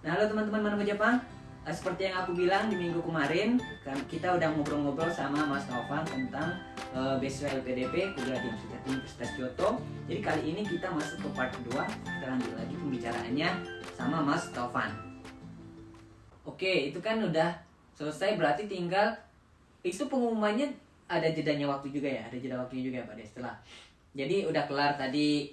Nah, halo teman-teman Manomo Jepang. Seperti yang aku bilang di minggu kemarin, kan kita udah ngobrol-ngobrol sama Mas Taufan tentang beasiswa LPDP kuliah di Universitas Kyoto. Jadi kali ini kita masuk ke part kedua. Kita lanjut lagi pembicaraannya sama Mas Taufan. Oke, itu kan udah selesai, berarti tinggal itu pengumumannya ada jedanya waktu juga ya, ada jeda waktunya juga ya Pak Des, setelah. Jadi udah kelar tadi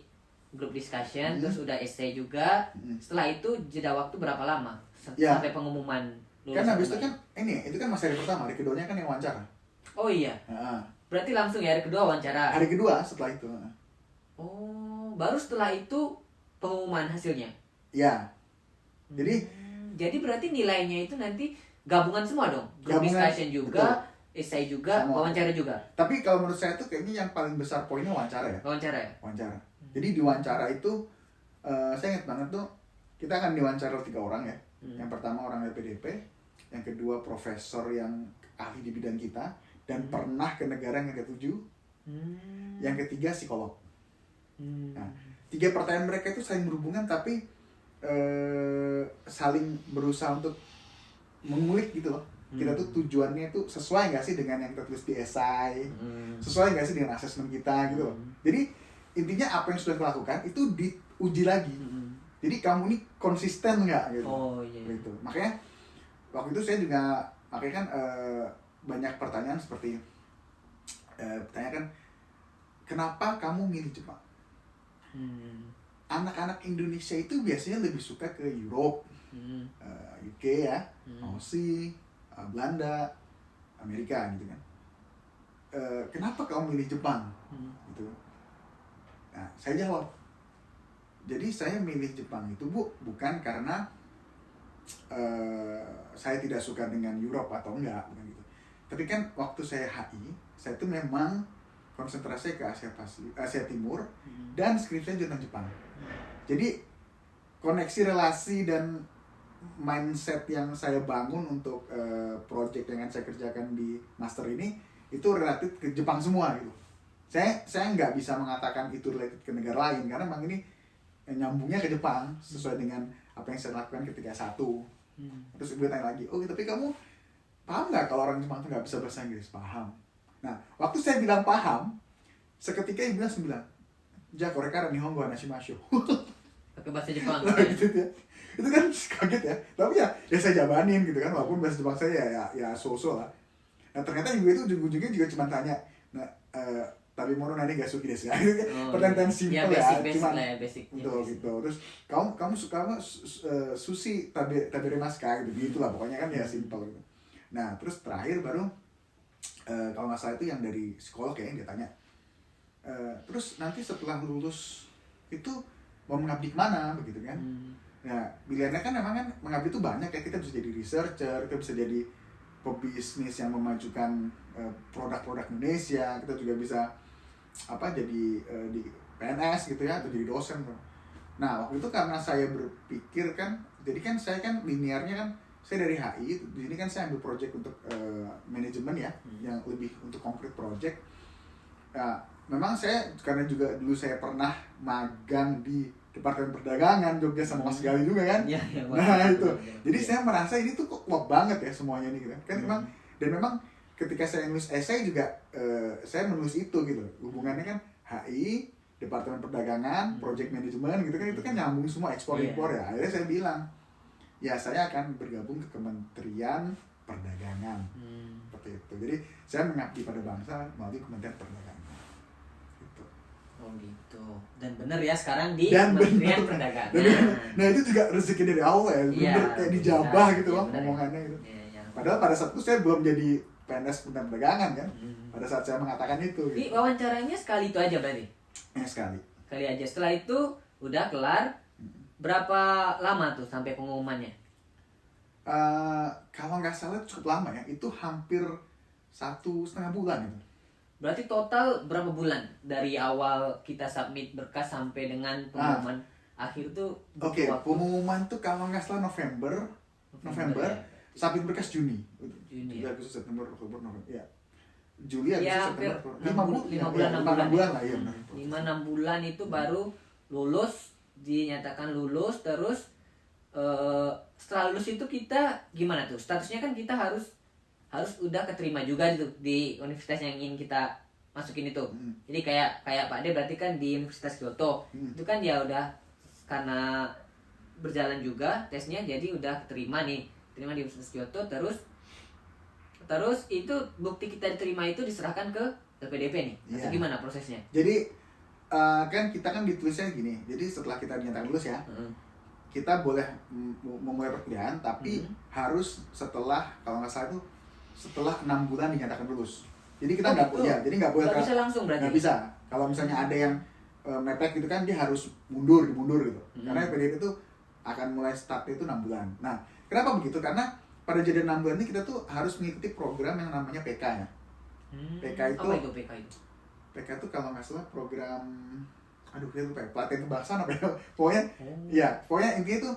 grup discussion, terus udah essay juga. Setelah itu jeda waktu berapa lama sampai pengumuman lulus? Kan habis itu kan itu kan masih hari pertama, hari keduanya kan yang wawancara. Oh iya. Berarti langsung ya hari kedua wawancara. Hari kedua setelah itu. Oh, baru setelah itu pengumuman hasilnya. Iya. Jadi berarti nilainya itu nanti gabungan semua dong. Grup discussion juga, essay juga, sama wawancara juga. Tapi kalau menurut saya tuh kayaknya yang paling besar poinnya wawancara ya. Wawancara ya? Wawancara. Jadi di wawancara itu saya ingat banget tuh kita akan diwawancara 3 orang ya. Yang pertama orang LPDP, yang kedua profesor yang ahli di bidang kita dan pernah ke negara yang ke-7. Yang ketiga psikolog. Nah, 3 pertanyaan mereka itu saling berhubungan tapi saling berusaha untuk mengulik gitu loh. Kita tuh tujuannya itu sesuai nggak sih dengan yang tertulis di esai, sesuai nggak sih dengan asesmen kita gitu loh. Jadi intinya apa yang sudah dilakukan itu diuji lagi. Jadi kamu ini konsisten nggak gitu. Gitu. Makanya waktu itu saya juga kan banyak pertanyaan seperti pertanyaan kenapa kamu milih Jepang? Anak-anak Indonesia itu biasanya lebih suka ke Europe, UK ya, Aussie, Belanda, Amerika gitu kan. Kenapa kamu milih Jepang? Gitu. Nah, saya jawab. Jadi saya milih Jepang itu bukan karena saya tidak suka dengan Europe atau enggak, bukan gitu. Tapi kan waktu saya HI, saya itu memang konsentrasi ke Asia Timur dan skripsinya tentang Jepang. Jadi koneksi relasi dan mindset yang saya bangun untuk project yang saya kerjakan di master ini itu relatif ke Jepang semua gitu. Saya nggak bisa mengatakan itu related ke negara lain karena memang ini nyambungnya ke Jepang sesuai dengan apa yang saya lakukan ketika S1. Terus gue tanya lagi, tapi kamu paham nggak kalau orang Jepang itu nggak bisa bahasa Inggris? Paham. Nah, waktu saya bilang paham, seketika ibu langsung bilang, "Ja, korekara nihongo hanashimashu." Pakai bahasa Jepang. Gitu ya. Itu kan kaget ya. Tapi ya saya jabanin gitu kan, walaupun bahasa Jepang saya ya so-so lah. Nah, ternyata ibu itu ujung-ujungnya juga cuma tanya, tapi mono nani gak suki desu ya. Pertanyaan simpel ya, cuma basic. Gitu. Terus kamu suka sushi taberimasu ka gitu lah pokoknya kan ya simpel gitu. Nah, terus terakhir baru kalau nggak salah itu yang dari psikolog ya yang dia tanya. Terus nanti setelah lulus itu mau mengabdi kemana begitu kan? Nah, pilihannya kan memang kan mengabdi itu banyak ya. Kita bisa jadi researcher, kita bisa jadi pebisnis yang memajukan produk-produk Indonesia, kita juga bisa jadi di PNS gitu ya, atau jadi dosen. Nah, waktu itu karena saya berpikir kan, jadi kan saya kan linearnya kan saya dari HI, di sini kan saya ambil project untuk manajemen ya, yang lebih untuk konkret project. Nah, memang saya karena juga dulu saya pernah magang di Departemen Perdagangan Jogja sama Mas Gali juga kan. Nah, itu. Jadi saya merasa ini tuh kok klop banget ya semuanya ini gitu. Kan memang dan memang ketika saya nulis esai juga saya menulis itu gitu. Hubungannya kan HI, Departemen Perdagangan, Project Management gitu kan, itu kan nyambung semua ekspor-impor ya. Akhirnya saya bilang, ya saya akan bergabung ke Kementerian Perdagangan. Seperti itu. Jadi saya mengabdi pada bangsa melalui Kementerian Perdagangan. Oh gitu. Dan bener ya sekarang di Kementerian Perdagangan. Nah itu juga rezeki dari Allah ya. Bener kayak dijabah gitu loh omongannya gitu. Padahal pada saat itu saya belum jadi PNS Kementerian Perdagangan kan. Pada saat saya mengatakan itu. Di wawancaranya sekali itu aja berarti? Sekali. Sekali aja. Setelah itu udah kelar. Berapa lama tuh sampai pengumumannya? Kalau nggak salah cukup lama ya. Itu hampir 1,5 bulan itu. Berarti total berapa bulan dari awal kita submit berkas sampai dengan pengumuman akhir tuh? Oke, pengumuman tuh kalau nggak salah November, ya. submit berkas Juni. Juni. Agustus, September, Oktober, November. Ya. Juli, Agustus, ya, September, 5 bulan lah ya. 5-6 5-6 bulan itu baru lulus, dinyatakan lulus, terus setelah lulus itu kita gimana tuh? Statusnya kan kita harus udah keterima juga gitu di universitas yang ingin kita masukin itu. Jadi kayak Pak De berarti kan di Universitas Kyoto. Itu kan ya udah karena berjalan juga tesnya, jadi udah keterima nih. Terima di Universitas Kyoto, terus itu bukti kita diterima itu diserahkan ke LPDP nih. Atau gimana prosesnya? Jadi kan kita kan ditulisnya gini. Jadi setelah kita dinyatakan lulus ya, kita boleh memulai perkuliahan, tapi harus setelah, kalau nggak salah itu setelah 6 bulan dinyatakan lulus. Jadi kita nggak gitu. jadi nggak boleh bisa langsung berarti. Nggak bisa. Kalau misalnya ada yang mepet gitu kan, dia harus mundur gitu. Karena PDP itu akan mulai start itu 6 bulan. Nah, kenapa begitu? Karena pada jeda 6 bulan ini kita tuh harus mengikuti program yang namanya PK ya. PK itu apa itu PK itu? PK itu kalau nggak salah program, aduh saya lupa ya, pelatihan kebangsaan apa ya. Pokoknya pokoknya intinya itu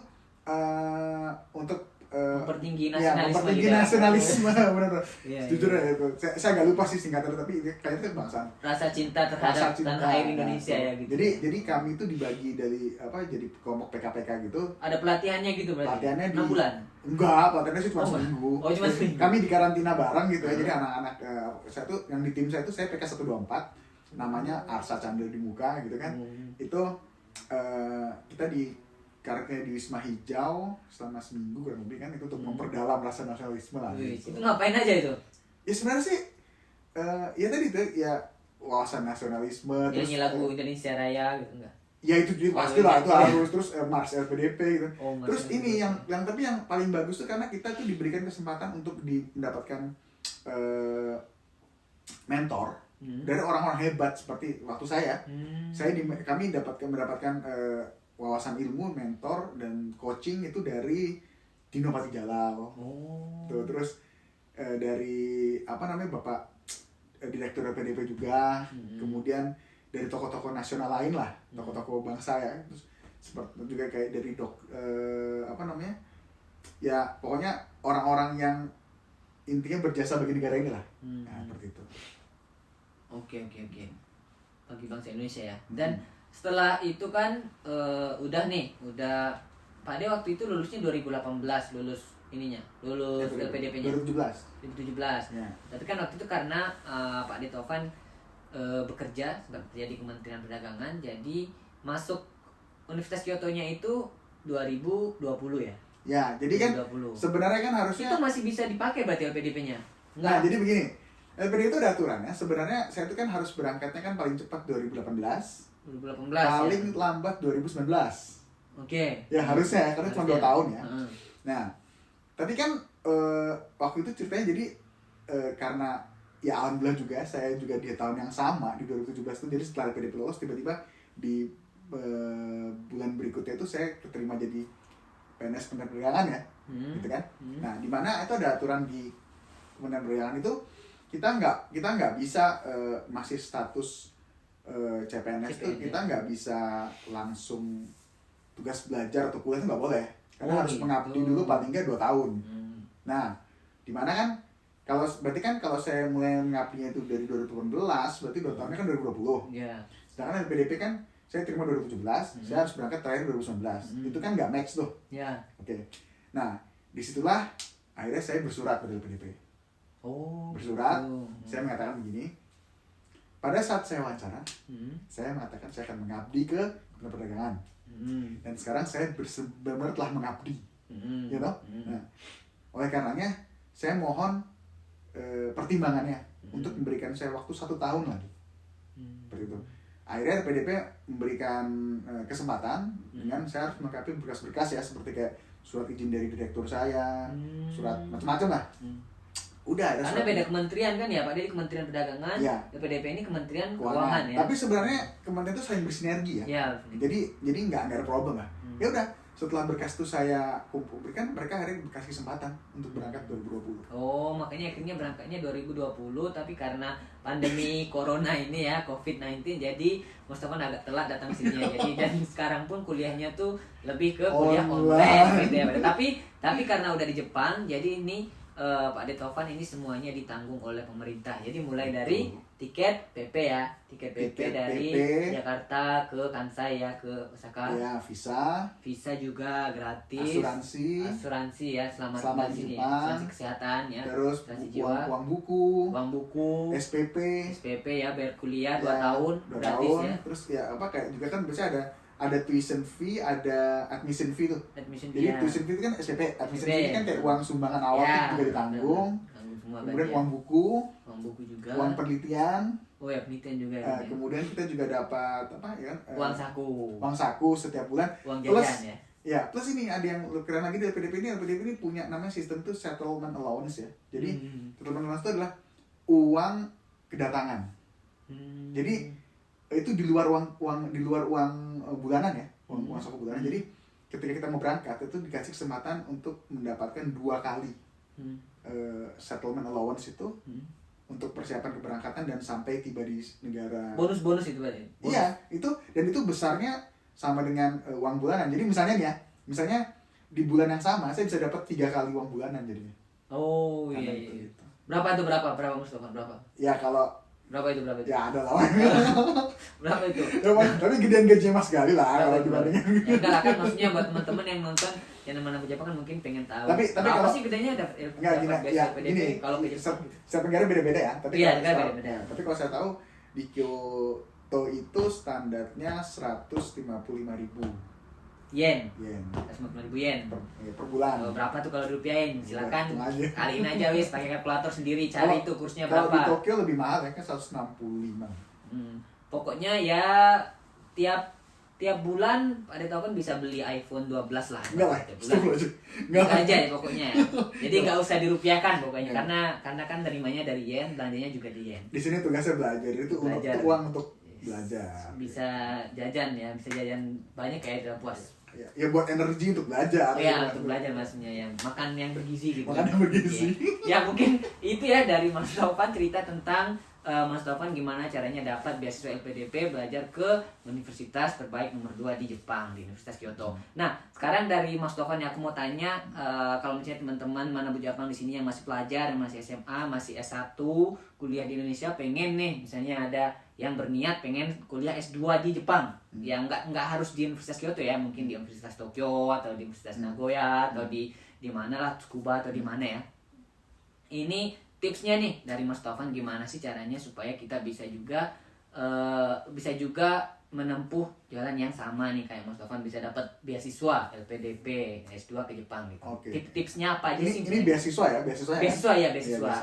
untuk mempertinggi nasionalisme. Ya, mempertinggi nasionalisme, benar. Iya, Jujur ya itu. Saya agak lupa sih singkatan, tapi kayaknya itu kebangsaan. Rasa cinta terhadap tanah air Indonesia ya gitu. Jadi kami itu dibagi dari jadi kelompok PK gitu. Ada pelatihannya gitu berarti. Pelatihannya 6 bulan. Enggak, pelatihannya sih cuma seminggu. Oh, cuma seminggu. Kami di karantina bareng gitu ya. Jadi anak-anak saya tuh yang di tim saya itu saya PK 124, namanya Arsa Candil di Muka gitu kan. Itu kita di karantina di Wisma Hijau selama seminggu kurang lebih kan, itu untuk memperdalam rasa nasionalisme lah. Gitu. Itu ngapain aja itu? Ya sebenarnya sih ya tadi itu ya wawasan nasionalisme, Nyanyi lagu Indonesia Raya gitu enggak? Ya itu juga pasti lah, itu harus, terus Mars LPDP gitu. Terus Mars ini tapi yang paling bagus tuh karena kita tuh diberikan kesempatan untuk mendapatkan mentor dari orang-orang hebat seperti waktu saya. Kami mendapatkan wawasan ilmu, mentor dan coaching itu dari Dino Patijalal. Tuh, terus dari Bapak Direktur LPDP juga, kemudian dari tokoh-tokoh nasional lain lah, tokoh-tokoh bangsa ya. Terus seperti juga kayak dari ya pokoknya orang-orang yang intinya berjasa bagi negara ini lah. Nah, seperti itu. Oke. Bagi bangsa Indonesia ya. Dan setelah itu kan udah Pak De waktu itu lulusnya 2018, lulus LPDP-nya 2017. Ya. Tapi kan waktu itu karena Pak De Taufan bekerja di Kementerian Perdagangan, jadi masuk Universitas Kyoto-nya itu 2020 ya. Ya, jadi kan sebenarnya kan harusnya itu masih bisa dipakai berarti LPDP-nya. Nah, jadi begini. LPDP itu ada aturannya. Sebenarnya saya itu kan harus berangkatnya kan paling cepat 2018. Paling ya? lambat 2019. Oke. Ya harusnya karena cuma 2 tahun ya. Nah, tapi kan waktu itu ceritanya jadi karena ya alhamdulillah juga saya juga di tahun yang sama di 2017 itu, jadi setelah LPDP lolos tiba-tiba di bulan berikutnya itu saya keterima jadi PNS Kementerian Perdagangan ya. Gitu kan. Nah, di mana itu ada aturan di Kementerian Perdagangan itu kita nggak bisa masih status CPNS itu kita nggak bisa langsung tugas belajar atau kuliah itu nggak boleh, karena harus mengabdi dulu paling nggak 2 tahun. Nah, dimana kan berarti kan kalau saya mulai mengabdinya itu dari 2018, berarti 2 tahunnya kan 2020. Sedangkan LPDP kan saya terima 2017, saya harus berangkat terakhir 2019. Itu kan nggak match tuh. Oke. Nah, disitulah akhirnya saya bersurat ke LPDP. Bersurat, saya mengatakan begini. Pada saat saya wawancara, saya mengatakan saya akan mengabdi ke Kementerian Perdagangan. Dan sekarang saya benar-benar telah mengabdi. You know? Nah, oleh karenanya, saya mohon pertimbangannya untuk memberikan saya waktu 1 tahun lagi. Seperti itu. Akhirnya PDP memberikan kesempatan dengan saya harus melengkapi berkas-berkas ya, seperti kayak surat izin dari direktur saya, surat macam-macam lah. Udah ada. Karena beda kementerian kan ya, Pak De di Kementerian Perdagangan, PDP ini Kementerian Keuangan ya. Tapi sebenarnya kementerian itu saling bersinergi ya. Jadi nggak ada problem lah. Ya udah, setelah berkas itu saya kumpulkan, mereka akhirnya dikasih kesempatan untuk berangkat 2020. Makanya akhirnya berangkatnya 2020, tapi karena pandemi corona ini ya, COVID-19, jadi Mas Taufan agak telat datang sini ya. Jadi dan sekarang pun kuliahnya tuh lebih ke kuliah online gitu ya. Tapi karena udah di Jepang, jadi ini Pak Detovan ini semuanya ditanggung oleh pemerintah. Jadi mulai dari tiket PP ya, tiket PP dari Jakarta ke Kansai ya, ke Osaka. Ya, visa juga gratis. Asuransi ya, selama di sini. Asuransi kesehatan ya. Terus uang buku. SPP ya, bayar kuliah 2 tahun gratis ya. Terus ya apa kayak juga kan biasanya ada tuition fee, ada admission fee tuh. Jadi tuition fee itu kan SPP, admission fee kan kayak uang sumbangan awal juga ditanggung. Kemudian uang buku juga. Uang penelitian. Oh ya, penelitian juga. Kemudian kita juga dapat apa ya? Uang saku setiap bulan. Uang jajan ya. Ya, plus ini ada yang keren lagi dari LPDP ini punya namanya sistem tuh settlement allowance ya. Jadi settlement allowance itu adalah uang kedatangan. Jadi itu di luar uang bulanan ya, uang saku bulanan. Jadi ketika kita mau berangkat itu dikasih kesempatan untuk mendapatkan 2 kali settlement allowance itu untuk persiapan keberangkatan dan sampai tiba di negara. Bonus itu berarti. Iya, itu dan itu besarnya sama dengan uang bulanan. Jadi misalnya di bulan yang sama saya bisa dapat 3 kali uang bulanan jadinya. Oh iya. Gitu. Berapa Mustafa? Berapa? Ya kalau Berapa itu? Ya ada lah. Berapa itu? Ya, tapi gedean gajinya Mas Gali lah kalau dibandingin. Ya enggak lah kan, maksudnya buat teman-teman yang nonton yang mana Jepang kan mungkin pengen tahu. Tapi berapa kalau sih gedenya ada gini, kalau ke Jepang? Setiap negara beda-beda ya. Tapi iya, beda-beda. Tapi kalau saya tahu di Kyoto itu standarnya 155.000 yen. 155.000 yen per bulan. Berapa tuh kalau dirupiahin? Silakan kaliin aja wis pakai kalkulator sendiri, cari itu kursnya berapa. Kalau di Tokyo lebih mahal ya kan 165. Pokoknya ya tiap bulan Pak Deto kan bisa beli iPhone 12 lah. Enggak lah. Enggak aja ya pokoknya. Jadi enggak usah dirupiahkan pokoknya karena kan terimanya dari yen, belanjanya juga di yen. Di sini tugasnya belajar. Itu uang untuk belajar. Bisa jajan ya, bisa jajan banyak kayak udah puas. Ya buat energi untuk belajar. Iya, untuk belajar maksudnya ya. Makan yang bergizi gitu. Makan yang bergizi. Ya mungkin itu ya dari Mas Taufan cerita tentang Mas Taufan gimana caranya dapat beasiswa LPDP belajar ke universitas terbaik nomor 2 di Jepang, di Universitas Kyoto. Nah, sekarang dari Mas Taufan yang aku mau tanya, kalau misalnya teman-teman mana Jepang di sini yang masih pelajar, yang masih SMA, masih S1, kuliah di Indonesia, pengen nih misalnya ada yang berniat pengen kuliah S2 di Jepang, yang nggak harus di Universitas Kyoto ya, mungkin di Universitas Tokyo atau di Universitas Nagoya atau di mana lah, Tsukuba atau di mana ya. Ini tipsnya nih dari Mas Taufan gimana sih caranya supaya kita bisa juga menempuh jalan yang sama nih kayak Mas Taufan, bisa dapat beasiswa LPDP S2 ke Jepang gitu. Okay. Tipsnya apa aja sih? Ini beasiswa ya? Beasiswa. Ya,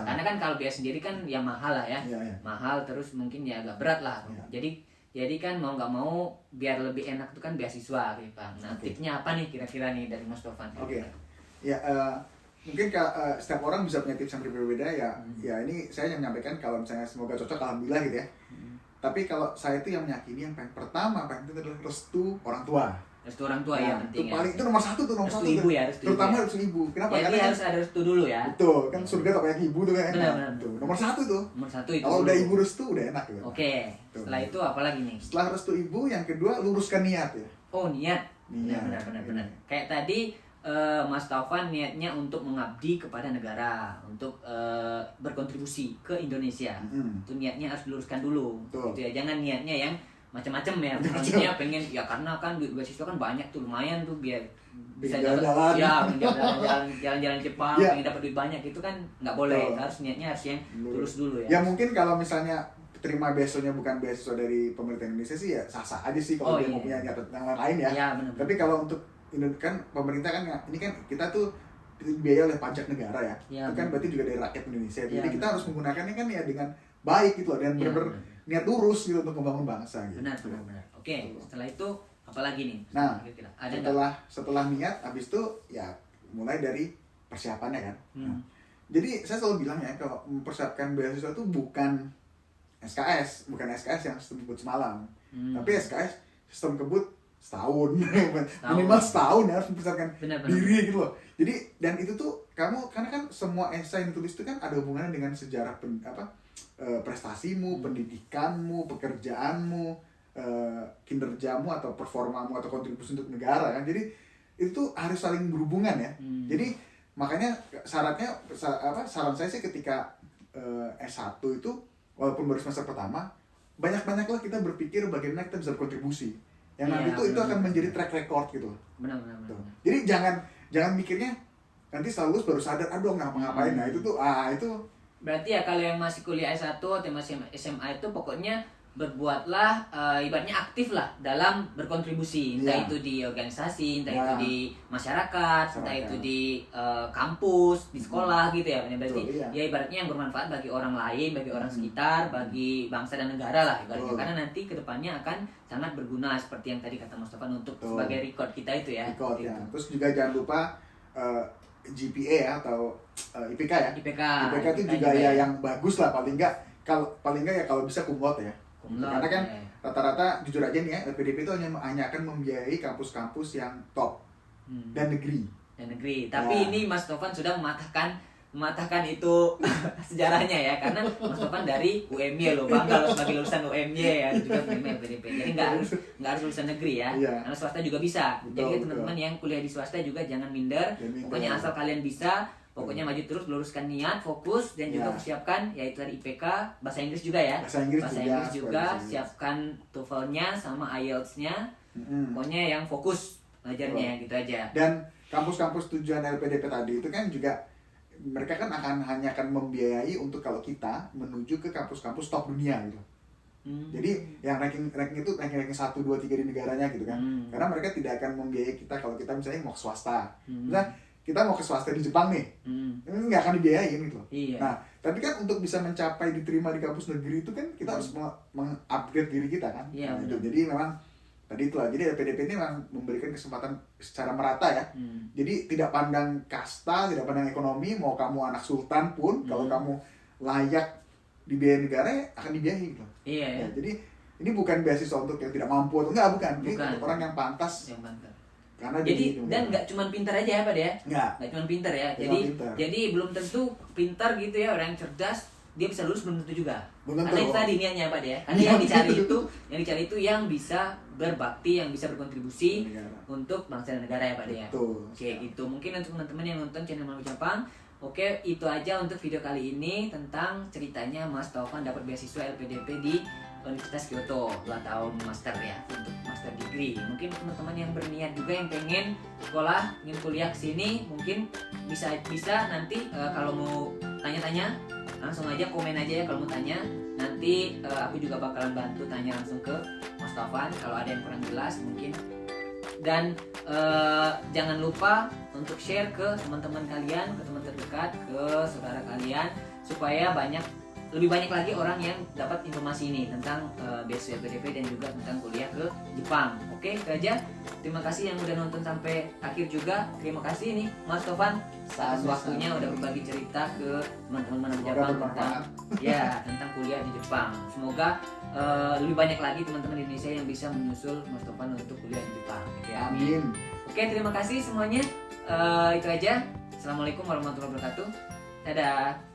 karena kan kalau biaya sendiri kan ya mahal lah ya. Mahal terus mungkin ya agak berat lah. Jadi kan mau nggak mau biar lebih enak tuh kan beasiswa gitu Bang. Nah, tipsnya apa nih kira-kira nih dari Mas Taufan? Ya mungkin setiap orang bisa punya tips yang berbeda ya. Ya ini saya yang menyampaikan kalau misalnya semoga cocok, alhamdulillah gitu ya. Tapi kalau saya itu yang meyakini yang pertama itu adalah restu orang tua. Restu orang tua ya penting. Itu nomor satu. Restu ibu ya. Terutama restu ibu. Kenapa? Jadi harus ada restu dulu ya. Betul, kan surga tak banyak ibu tuh kan. Benar. Nomor satu tuh. itu. Kalau udah ibu restu udah enak gitu. Oke. Setelah itu apa lagi nih? Setelah restu ibu, yang kedua luruskan niat ya. Oh, niat. Benar. Kayak tadi Mas Taufan niatnya untuk mengabdi kepada negara, untuk berkontribusi ke Indonesia. Itu niatnya harus diluruskan dulu. Gitu ya. Jangan niatnya yang macam-macam ya. Maksudnya pengen ya karena kan duit beasiswa kan banyak tuh, lumayan tuh biar bisa dapat jalan-jalan Jepang, pengen dapat duit banyak, itu kan nggak boleh. Harus niatnya harus yang lurus dulu ya. Ya mungkin kalau misalnya terima beasiswanya bukan beasiswa dari pemerintah Indonesia sih ya sah-sah aja sih kalau dia mau punya niat yang lain ya. Bener. Tapi kalau untuk kan pemerintta kan ini kan kita tuh dibiayai oleh pajak negara ya. Itu kan berarti juga dari rakyat Indonesia. Jadi kita harus menggunakannya kan ya dengan baik gitu loh, dan benar-benar niat lurus gitu untuk membangun bangsa gitu. Benar. Oke, setelah itu apalagi nih? Nah, setelah niat, habis itu ya mulai dari persiapannya kan. Jadi saya selalu bilang ya, kalau mempersiapkan beasiswa itu bukan SKS yang sistem kebut semalam, tapi SKS sistem kebut setahun. Minimal setahun ya, harus mempersiapkan diri gitu loh. Jadi dan itu tuh kamu, karena kan semua esai yang ditulis itu kan ada hubungannya dengan sejarah prestasimu, pendidikanmu, pekerjaanmu, kinerjamu atau performamu atau kontribusi untuk negara kan. Jadi itu tuh harus saling berhubungan ya. Jadi makanya saran saya sih ketika S1 itu walaupun baru semester pertama, banyak-banyaklah kita berpikir bagaimana kita bisa berkontribusi. Yang nanti itu akan menjadi track record gitu. Benar. Jadi jangan mikirnya nanti setelah lulus baru sadar, aduh ngapain. Nah itu berarti ya kalau yang masih kuliah S1 atau masih SMA itu pokoknya berbuatlah ibaratnya aktif lah dalam berkontribusi, entah itu di organisasi, entah itu di masyarakat, entah itu di kampus, di sekolah gitu ya. Berarti ya ibaratnya yang bermanfaat bagi orang lain, bagi orang sekitar, bagi bangsa dan negara lah ibaratnya. Karena nanti kedepannya akan sangat berguna seperti yang tadi kata Mas Tovan untuk sebagai record kita itu ya. Record ya. Terus juga jangan lupa GPA ya atau IPK ya. IPK itu juga ya yang bagus lah, paling enggak ya kalau bisa cum laude ya. Karena kan rata-rata jujur aja nih ya, LPDP itu hanya akan membiayai kampus-kampus yang top dan negeri. Tapi ini Mas Tovan sudah mematahkan itu sejarahnya ya, karena Mas Tovan dari UMY loh, bangga loh sebagai lulusan UMY ya, juga menerima LPDP. Jadi nggak harus lulusan negeri ya, karena swasta juga bisa. Jadi teman-teman yang kuliah di swasta juga jangan minder. Pokoknya asal kalian bisa. Pokoknya maju terus, luruskan niat, fokus, dan juga persiapkan yaitu dari IPK, bahasa Inggris juga ya. Bahasa Inggris juga, siapkan TOEFL-nya sama IELTS-nya. Pokoknya yang fokus belajarnya gitu aja. Dan kampus-kampus tujuan LPDP tadi itu kan juga mereka kan hanya akan membiayai untuk kalau kita menuju ke kampus-kampus top dunia gitu. Jadi yang ranking itu ranking 1, 2, 3 di negaranya gitu kan. Karena mereka tidak akan membiayai kita kalau kita misalnya mau ke swasta. Misalnya kita mau ke swasta di Jepang nih, ini nggak akan dibiayain gitu loh. Nah, tapi kan untuk bisa mencapai diterima di kampus negeri itu kan kita harus mengupgrade diri kita kan. Jadi memang tadi itulah, jadi LPDP ini memang memberikan kesempatan secara merata ya. Jadi tidak pandang kasta, tidak pandang ekonomi, mau kamu anak sultan pun, kalau kamu layak dibiayai negara ya akan dibiayai gitu. Ya, jadi ini bukan beasiswa untuk yang tidak mampu atau bukan. Ini untuk orang yang pantas. Karena jadi dan nggak cuma pintar aja ya Pak ya, nggak cuma pintar ya, jadi belum tentu pintar gitu ya, orang yang cerdas dia bisa lulus belum tentu juga. Karena itu tadi niatnya Pak ya, karena yang dicari itu yang bisa berbakti, yang bisa berkontribusi untuk bangsa dan negara ya Pak ya. Oke gitu, mungkin untuk teman-teman yang nonton channel Malu Jepang. Oke, itu aja untuk video kali ini tentang ceritanya Mas Tovan dapat beasiswa LPDP di Universitas Kyoto 2 tahun master ya, untuk master degree. Mungkin teman-teman yang berniat juga yang pengen sekolah, ingin kuliah ke sini, mungkin bisa nanti kalau mau tanya-tanya langsung aja komen aja ya kalau mau tanya. Nanti aku juga bakalan bantu tanya langsung ke Mas Tovan kalau ada yang kurang jelas mungkin. Dan jangan lupa untuk share ke teman-teman kalian, ke teman terdekat, ke saudara kalian, supaya lebih banyak lagi orang yang dapat informasi ini tentang beasiswa LPDP dan juga tentang kuliah ke Jepang. Oke, itu aja. Terima kasih yang udah nonton sampai akhir juga. Terima kasih nih Mas Tovan atas waktunya udah berbagi cerita ke teman-teman Jepang tentang kuliah di Jepang. Semoga lebih banyak lagi teman-teman Indonesia yang bisa menyusul Mas Tovan untuk kuliah di Jepang. Ya, amin. Oke, terima kasih semuanya. Itu aja. Assalamualaikum warahmatullahi wabarakatuh. Dadah.